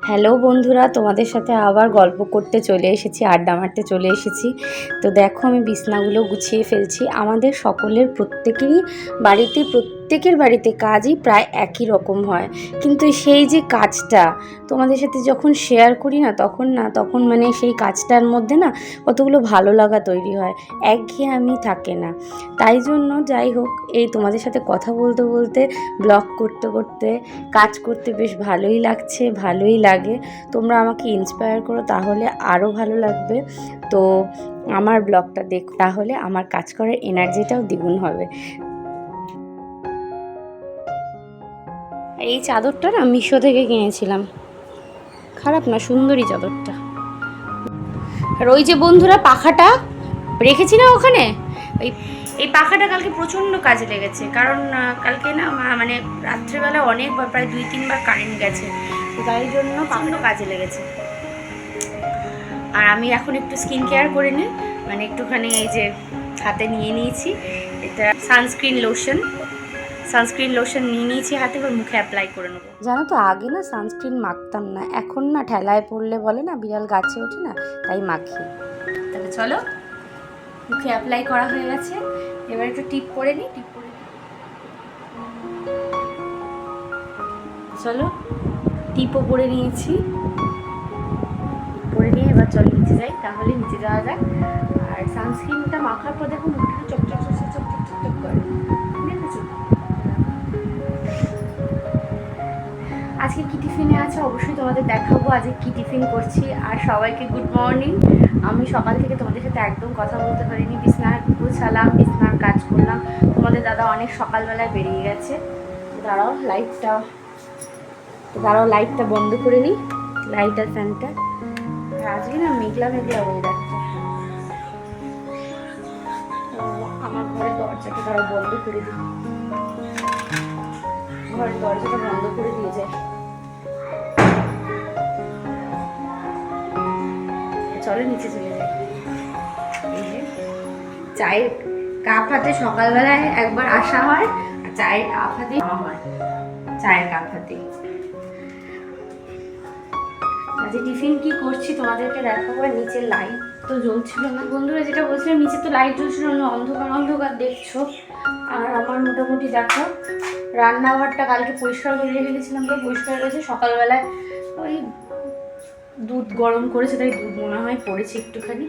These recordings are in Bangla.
হ্যালো বন্ধুরা, তোমাদের সাথে আবার গল্প করতে চলে এসেছি, আড্ডা মারতে চলে এসেছি। তো দেখো আমি বিছনাগুলো গুছিয়ে ফেলছি। আমাদের সকলের প্রত্যেকের বাড়িতে কাজই প্রায় একই রকম হয়, কিন্তু সেই যে কাজটা তোমাদের সাথে যখন শেয়ার করি না তখন মানে সেই কাজটার মধ্যে না কতগুলো ভালো লাগা তৈরি হয়, একঘেয়েমি থাকে না। তাই জন্য যাই হোক, এই তোমাদের সাথে কথা বলতে বলতে ব্লগ করতে করতে কাজ করতে বেশ ভালোই লাগছে, ভালোই লাগে। তোমরা আমাকে ইন্সপায়ার করো, তাহলে আরও ভালো লাগবে। তো আমার ব্লগটা দেখো, তাহলে আমার কাজ করার এনার্জিটাও দ্বিগুণ হবে। এই চাদরটা না মিশো থেকে কিনেছিলাম, খারাপ না, সুন্দরী চাদরটা। আর ওই যে বন্ধুরা পাখাটা রেখেছি না ওখানে, এই পাখাটা কালকে প্রচণ্ড কাজে লেগেছে। কারণ কালকে না মানে রাত্রেবেলা অনেকবার, প্রায় 2-3 বার কারেন্ট গেছে, তাই জন্য পাখাটা কাজে লেগেছে। আর আমি এখন একটু স্কিন কেয়ার করে নিই, মানে একটুখানি এই যে হাতে নিয়ে নিয়েছি, এটা সানস্ক্রিন লোশন নিয়ে নিয়েছি হাতে, এবার মুখে অ্যাপ্লাই করে নেবো। জানো তো, আগে না সানস্ক্রিন মাখতাম না, এখন না ঠেলায় পড়লে বলে না বিড়াল গাছে ওঠে না, তাই মাখি। তাহলে চলো, মুখে অ্যাপ্লাই করা হয়ে গেছে, এবার একটু টিপ করে নিই। চলো, টিপও পরে নিয়েছি, পরে নিয়ে এবার চলো নিচে যাই। তাহলে নিচে যাওয়া যাক। আর সানস্ক্রিনটা মাখার পর দেখো মুখটা চকচক করে, দেখেছো? আজকে কি টিফিনে আছে অবশ্যই তোমাদের দেখাবো, আজকে কি টিফিন করছি। আর সবাইকে গুড মর্নিং। আমি সকাল থেকে তোমাদের সাথে একদম কথা বলতে পারিনি, বিছনার গুছালাম, বিছনার কাজ করলাম। তোমাদের দাদা অনেক সকালবেলায় বেরিয়ে গেছে। দাঁড়াও লাইটটা বন্ধ করে নিই, লাইট আর ফ্যানটা। আজকে না মেঘলা ওয়েদারটা। আমার ঘরের দরজাটা বন্ধ করে দিই, ঘরের দরজাটা বন্ধ করে দিয়ে যায়। চলো নিচে চলে যাই। চায়ের কাপ হাতে সকালবেলায় একবার আসা হয়, আর চায়ের কাপ হাতে হয়, চায়ের কাপ হাতে। আজকে টিফিন কি করছি তোমাদেরকে দেখাবো। নিচে লাইট তো জ্বলছিল না বন্ধুরা, যেটা বলছিলাম, নিচে তো লাইট জ্বলছিল না, অন্ধকার দেখছো। আর আমার মোটামুটি দেখো রান্নাঘরটা কালকে পরিষ্কার করে রেখে গেছিলাম, তো পরিষ্কার করেছে। সকালবেলায় ওই দুধ গরম করেছে, তাই দুধ মনে হয় পড়েছে একটুখানি।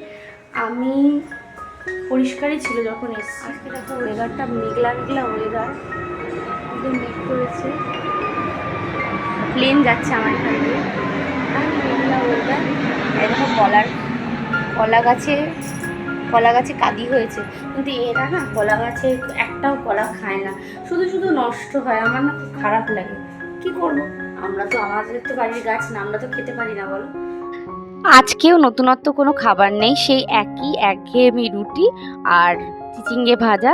আমি পরিষ্কারই ছিল যখন এসছি। আজকে দেখো ওয়েদারটা মেঘলা ওয়েদার, একদম মেঘ করেছে, প্লেন যাচ্ছে আমার এখান দিয়ে, মেঘলা ওয়েদার। এরকম কলা গাছে কাদি হয়েছে, কিন্তু এরা না কলা গাছে একটাও কলা খায় না, শুধু নষ্ট হয়। আমার না খুব খারাপ লাগে, কি করবো, আমাদের তো বাড়ির গাছ না, আমরা তো খেতে পারি না বলো। আজকেও নতুনত্ব কোনো খাবার নেই, সেই একই একঘেয়েমি রুটি আর চিচিঙ্গে ভাজা।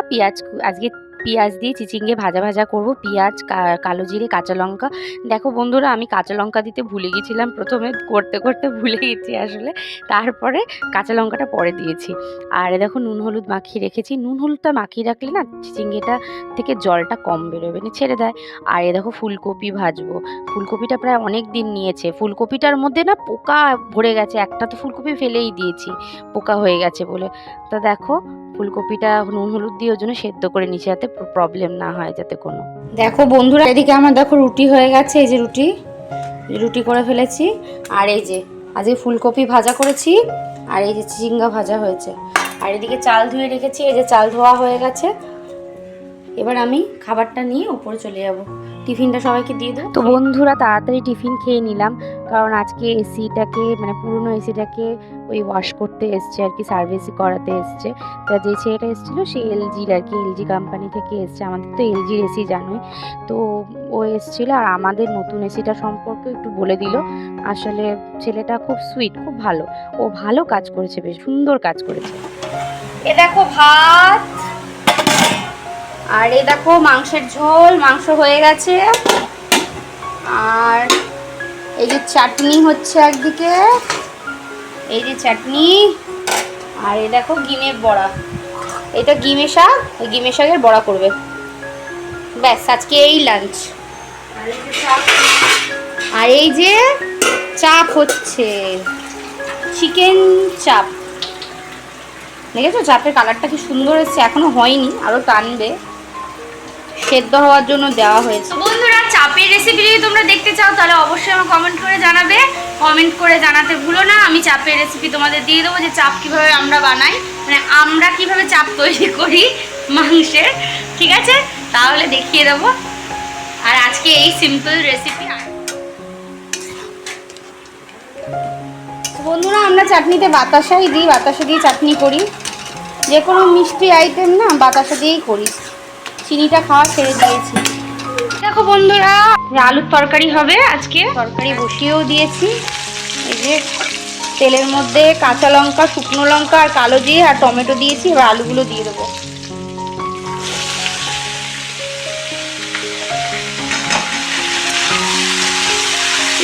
আজকে পেঁয়াজ দিয়ে চিচিঙ্গে ভাজা করবো, পেঁয়াজ, কালো জিরে, কাঁচা লঙ্কা। দেখো বন্ধুরা, আমি কাঁচা লঙ্কা দিতে ভুলে গেছিলাম, প্রথমে করতে ভুলে গেছি আসলে, তারপরে কাঁচা লঙ্কাটা পরে দিয়েছি। আর দেখো নুন হলুদ মাখিয়ে রেখেছি, নুন হলুদটা মাখিয়ে রাখলে না চিচিঙ্গেটা থেকে জলটা কম বেরোবে না, ছেড়ে দেয়। আর দেখো ফুলকপি ভাজবো, ফুলকপিটা প্রায় অনেক দিন নিয়েছে, ফুলকপিটার মধ্যে না পোকা ভরে গেছে, একটা তো ফুলকপি ফেলেই দিয়েছি পোকা হয়ে গেছে বলে। তা দেখো ফুলকপিটা নুন হলুদ দিয়ে ওর জন্য সেদ্ধ করে নিচে, যাতে প্রবলেম না হয় যাতে কোনো। দেখো বন্ধুরা, এদিকে আমার দেখো রুটি হয়ে গেছে, এই যে রুটি করে ফেলেছি। আর এই যে আজকে ফুলকপি ভাজা করেছি, আর এই যে চিচিঙ্গা ভাজা হয়েছে। আর এদিকে চাল ধুয়ে রেখেছি, এই যে চাল ধোয়া হয়ে গেছে। এবার আমি খাবারটা নিয়ে উপরে চলে যাব, টিফিনটা সবাইকে দিয়ে দেবো। তো বন্ধুরা তাড়াতাড়ি টিফিন খেয়ে নিলাম, কারণ আজকে এসিটাকে মানে পুরনো এসিটাকে ওই ওয়াশ করতে এসছে আর কি, সার্ভিস করাতে এসছে। তা যে ছেলেটা এসেছিলো সে এলজি কোম্পানি থেকে এসছে। আমাদের তো এলজির এসি জানোই, তো ও এসেছিলো আর আমাদের নতুন এসিটা সম্পর্কে একটু বলে দিল। আসলে ছেলেটা খুব সুইট, খুব ভালো, ও ভালো কাজ করেছে, বেশ সুন্দর কাজ করেছে। এ দেখো ভাত, আর এই দেখো মাংসের ঝোল, মাংস হয়ে গেছে। আর এই যে চাটনি হচ্ছে একদিকে, এই যে চাটনি। আর এই দেখো গিমের বড়া, এটা গিমে শাক, ওই গিমে শাকের বড়া করবে। ব্যাস আজকে এই লাঞ্চ। আর এই যে চাপ হচ্ছে, চিকেন চাপ। দেখেছো চাপের কালারটা কি সুন্দর এসেছে, এখনো হয়নি, আরো টানবে, সেদ্ধ হওয়ার জন্য দেওয়া হয়েছে। বন্ধুরা চাপের রেসিপি যদি তোমরা দেখতে চাও তাহলে অবশ্যই আমাকে কমেন্ট করে জানাবে, কমেন্ট করে জানাতে ভুলো না। আমি চাপের রেসিপি তোমাদের দিয়ে দেবো, যে চাপ কিভাবে আমরা বানাই, মানে আমরা কিভাবে চাপ তৈরি করি মাংসের, ঠিক আছে, তাহলে দেখিয়ে দেবো। আর আজকে এই সিম্পল রেসিপি। বন্ধুরা আমরা চাটনিতে বাতাসাই দিই, বাতাসা দিয়ে চাটনি করি, যে কোনো মিষ্টি আইটেম না বাতাসা দিয়েই করি। চিনিটা খাওয়া ছেড়ে দিয়েছি। দেখো বন্ধুরা আলুর তরকারি হবে আজকে, তরকারি বসিয়েও দিয়েছি। এই যে তেলের মধ্যে কাঁচা লঙ্কা, শুকনো লঙ্কা আর কালো জিরে আর টমেটো দিয়েছি, এবার আলুগুলো দিয়ে দেবো।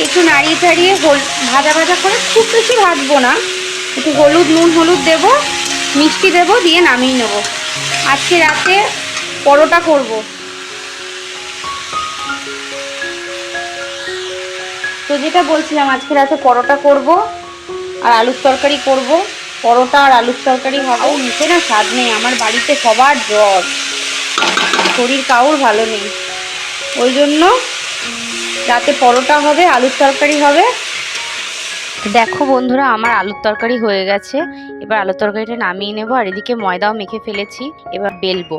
একটু নাড়িয়ে চাড়িয়ে ভাজা ভাজা করে, খুব বেশি ভাজবো না, একটু হলুদ নুন হলুদ দেবো, মিষ্টি দেবো, দিয়ে নামিয়ে নেব। আজকে রাতে পরোটা করব। তো যেটা বলছিলাম, আজকে রাতে পরোটা করব আর আলুর তরকারি করব। পরোটা আর আলুর তরকারি হবে, মুখে না স্বাদ নেই, আমার বাড়িতে সবার জ্বর, শরীর কাউর ভালো নেই, ওই জন্য রাতে পরোটা হবে, আলুর তরকারি হবে। দেখো বন্ধুরা আমার আলুর তরকারি হয়ে গেছে, এবার আলুর তরকারিটা নামিয়ে নেবো। আর এদিকে ময়দাও মেখে ফেলেছি, এবার বেলবো।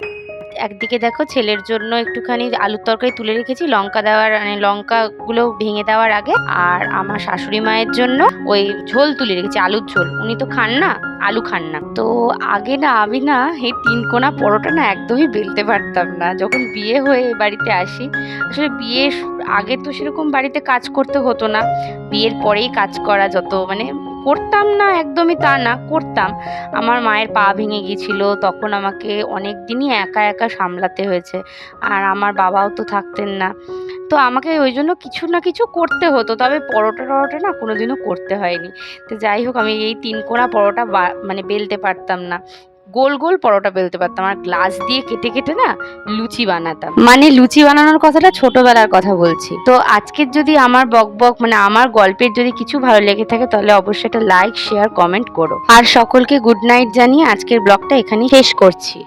একদিকে দেখো ছেলের জন্য একটুখানি আলুর তরকারি তুলে রেখেছি, লঙ্কা দেওয়ার মানে লঙ্কাগুলো ভেঙে দেওয়ার আগে। আর আমার শাশুড়ি মায়ের জন্য ওই ঝোল তুলে রেখেছি, আলুর ঝোল, উনি তো খান না, আলু খান না। তো আগে না আমি না এই 3 কোনা পরোটা না একদমই বেলতে পারতাম না, যখন বিয়ে হয়ে বাড়িতে আসি। আসলে বিয়ের আগে তো সেরকম বাড়িতে কাজ করতে হতো না, বিয়ের পরেই কাজ করা, যত মানে করতাম না একদমই তা না, করতাম। আমার মায়ের পা ভেঙে গিয়েছিল, তখন আমাকে অনেক দিনই একা একা সামলাতে হয়েছে, আর আমার বাবাও তো থাকতেন না, তো আমাকে ওই জন্য কিছু না কিছু করতে হতো। তবে পরোটা না কোনোদিনও করতে হয়নি। তো যাই হোক, আমি এই 3 কোনা পরোটা মানে বেলতে পারতাম না, গোল গোল পরোটা বেলতে পারতাম, আর গ্লাস দিয়ে কেটে কেটে না লুচি বানাতাম। মানে লুচি বানানোর কথাটা ছোটবেলার কথা বলছি। তো আজকের যদি আমার বকবক মানে আমার গল্পের যদি কিছু ভালো লেগে থাকে তাহলে অবশ্যই একটা লাইক শেয়ার কমেন্ট করো। আর সকলকে গুড নাইট জানিয়ে আজকের ব্লগটা এখানেই শেষ করছি।